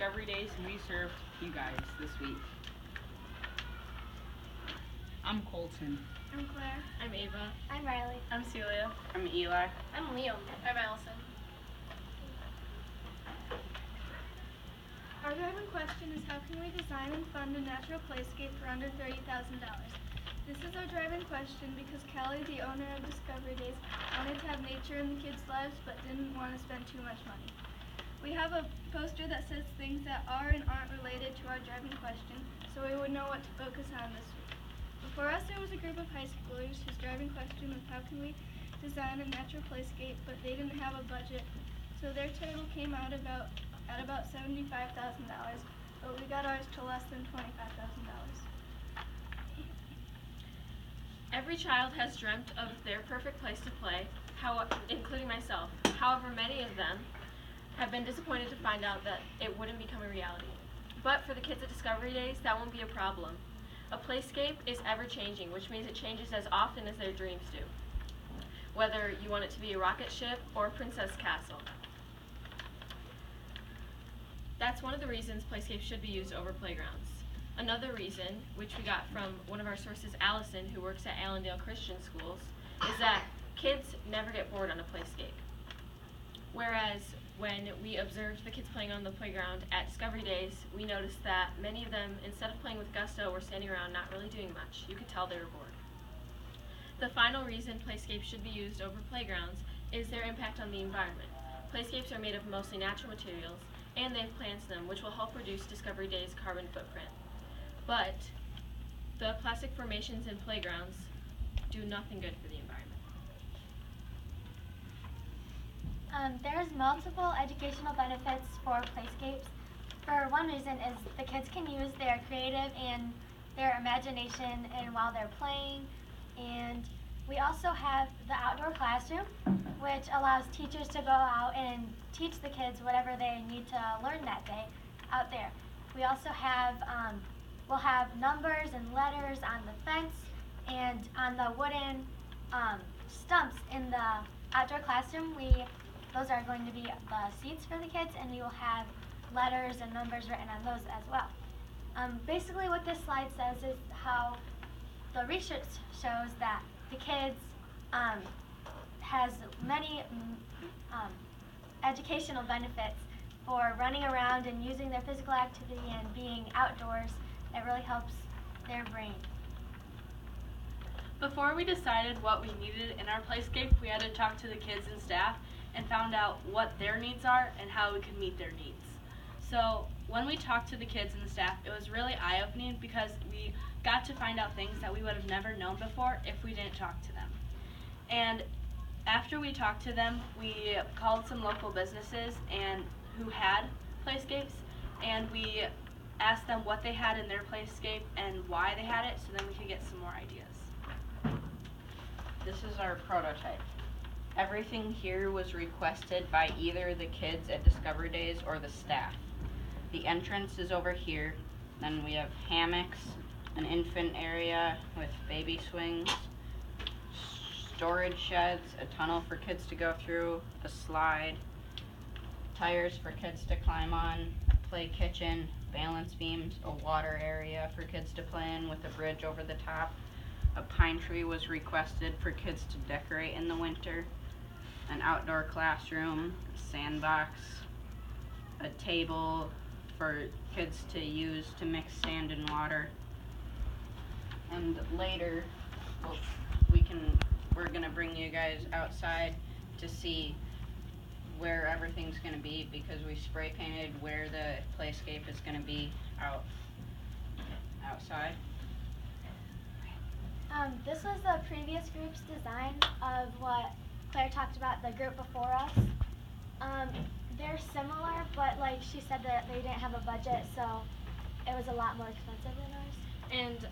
Discovery Days we served you guys this week. I'm Colton. I'm Claire. I'm Ava. I'm Riley. I'm Celia. I'm Eli. I'm Liam. I'm Allison. Our driving question is, how can we design and fund a natural playscape for under $30,000? This is our driving question because Callie, the owner of Discovery Days, wanted to have nature in the kids' lives but didn't want to spend too much money. We have a poster that says things that are and aren't related to our driving question, so we would know what to focus on this week. Before us, there was a group of high schoolers whose driving question was, how can we design a natural playscape, but they didn't have a budget, so their total came out at about $75,000, but we got ours to less than $25,000. Every child has dreamt of their perfect place to play, including myself. However, many of them have been disappointed to find out that it wouldn't become a reality. But for the kids at Discovery Days, that won't be a problem. A playscape is ever-changing, which means it changes as often as their dreams do, whether you want it to be a rocket ship or a princess castle. That's one of the reasons playscapes should be used over playgrounds. Another reason, which we got from one of our sources, Allison, who works at Allendale Christian Schools, is that kids never get bored on a playscape. Whereas when we observed the kids playing on the playground at Discovery Days, we noticed that many of them, instead of playing with gusto, were standing around not really doing much. You could tell they were bored. The final reason playscapes should be used over playgrounds is their impact on the environment. Playscapes are made of mostly natural materials, and they have plants in them, which will help reduce Discovery Days' carbon footprint. But the plastic formations in playgrounds do nothing good for the environment. There's multiple educational benefits for playscapes. For one reason is the kids can use their creative and their imagination while they're playing. And we also have the outdoor classroom, which allows teachers to go out and teach the kids whatever they need to learn that day out there. We also have, we'll have numbers and letters on the fence and on the wooden stumps in the outdoor classroom. Those are going to be the seats for the kids, and we will have letters and numbers written on those as well. Basically what this slide says is how the research shows that the kids has many educational benefits for running around and using their physical activity and being outdoors. It really helps their brain. Before we decided what we needed in our playscape, we had to talk to the kids and staff and found out what their needs are and how we could meet their needs. So when we talked to the kids and the staff, it was really eye-opening because we got to find out things that we would have never known before if we didn't talk to them. And after we talked to them, we called some local businesses who had playscapes, and we asked them what they had in their playscape and why they had it, so then we could get some more ideas. This is our prototype. Everything here was requested by either the kids at Discovery Days or the staff. The entrance is over here. Then we have hammocks, an infant area with baby swings, storage sheds, a tunnel for kids to go through, a slide, tires for kids to climb on, a play kitchen, balance beams, a water area for kids to play in with a bridge over the top. A pine tree was requested for kids to decorate in the winter, an outdoor classroom, a sandbox, a table for kids to use to mix sand and water. And later, we're gonna bring you guys outside to see where everything's gonna be, because we spray painted where the playscape is gonna be outside. This was the previous group's design of what Claire talked about, the group before us. They're similar, but like she said that they didn't have a budget, so it was a lot more expensive than ours. And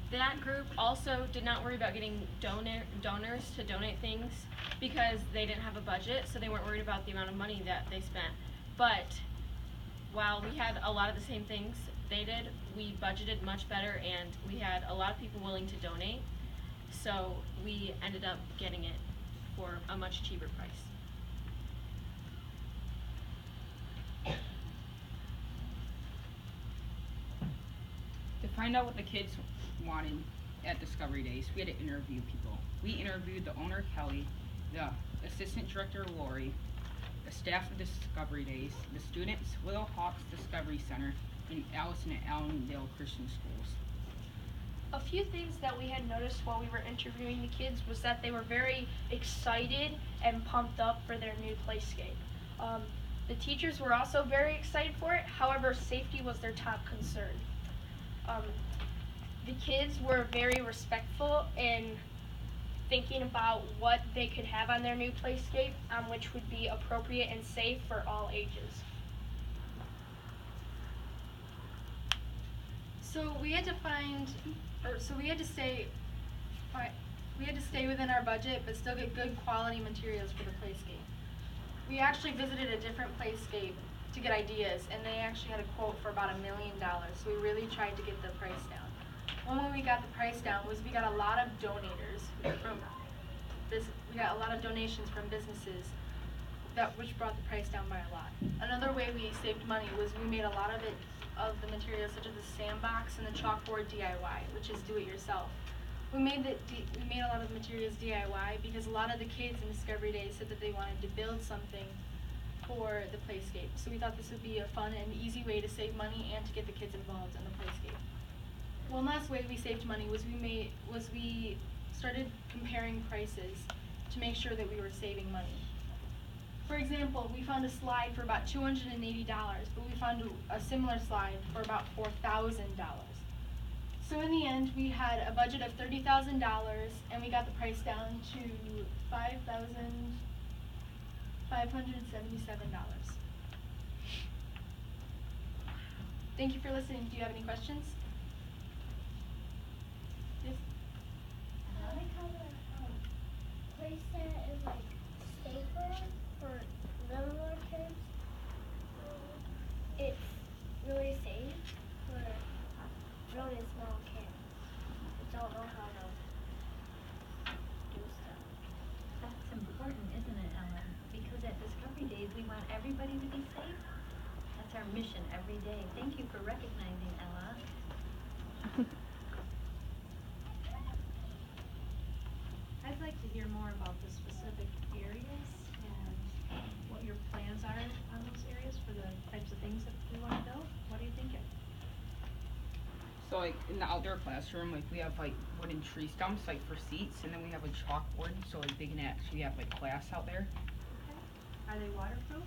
that group also did not worry about getting donors to donate things because they didn't have a budget, so they weren't worried about the amount of money that they spent. But while we had a lot of the same things they did, we budgeted much better, and we had a lot of people willing to donate, so we ended up getting it for a much cheaper price. To find out what the kids wanted at Discovery Days, we had to interview people. We interviewed the owner, Kelly, the assistant director, Lori, the staff of Discovery Days, the students, Willow Hawks Discovery Center, and Allison at Allendale Christian Schools. A few things that we had noticed while we were interviewing the kids was that they were very excited and pumped up for their new playscape. The teachers were also very excited for it, however, safety was their top concern. The kids were very respectful in thinking about what they could have on their new playscape, which would be appropriate and safe for all ages. So we had to stay within our budget, but still get good quality materials for the playscape. We actually visited a different playscape to get ideas, and they actually had a quote for about $1 million. So we really tried to get the price down. One way we got the price down was we got a lot of donators we got a lot of donations from businesses, which brought the price down by a lot. Another way we saved money was we made a lot of the materials, such as the sandbox and the chalkboard DIY, which is do it yourself. We made a lot of the materials DIY because a lot of the kids in Discovery Days said that they wanted to build something for the playscape. So we thought this would be a fun and easy way to save money and to get the kids involved in the playscape. One last way we saved money was we started comparing prices to make sure that we were saving money. For example, we found a slide for about $280, but we found a similar slide for about $4,000. So in the end, we had a budget of $30,000, and we got the price down to $5,577. Thank you for listening. Do you have any questions? Yes? I like how the playset is like safer for littler kids. It's really safe for really small kids who don't know how to do stuff. That's important, isn't it, Ellen? Because at Discovery Days, we want everybody to be safe. That's our mission every day. Thank you for recognizing, Ella. I'd like to hear more about the specific areas and what your plans are on those areas for the types of things that we want to build. What are you thinking? So like in the outdoor classroom, like we have like wooden tree stumps like for seats, and then we have a chalkboard so like they can actually have like class out there. Okay. Are they waterproof?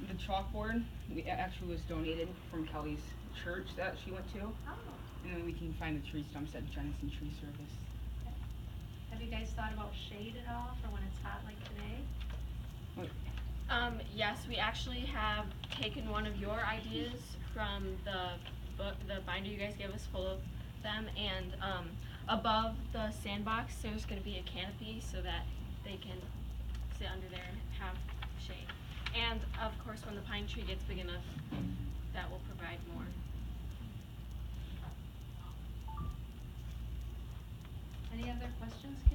The chalkboard actually was donated from Kelly's church that she went to, Oh. and then we can find the tree stumps at Jenison Tree Service. Okay. Have you guys thought about shade at all for when it's hot like today? Yes, we actually have taken one of your ideas from the book, the binder you guys gave us full of them, and above the sandbox there's going to be a canopy so that they can sit under there and have shade. And of course when the pine tree gets big enough, that will provide more. Any other questions, kids?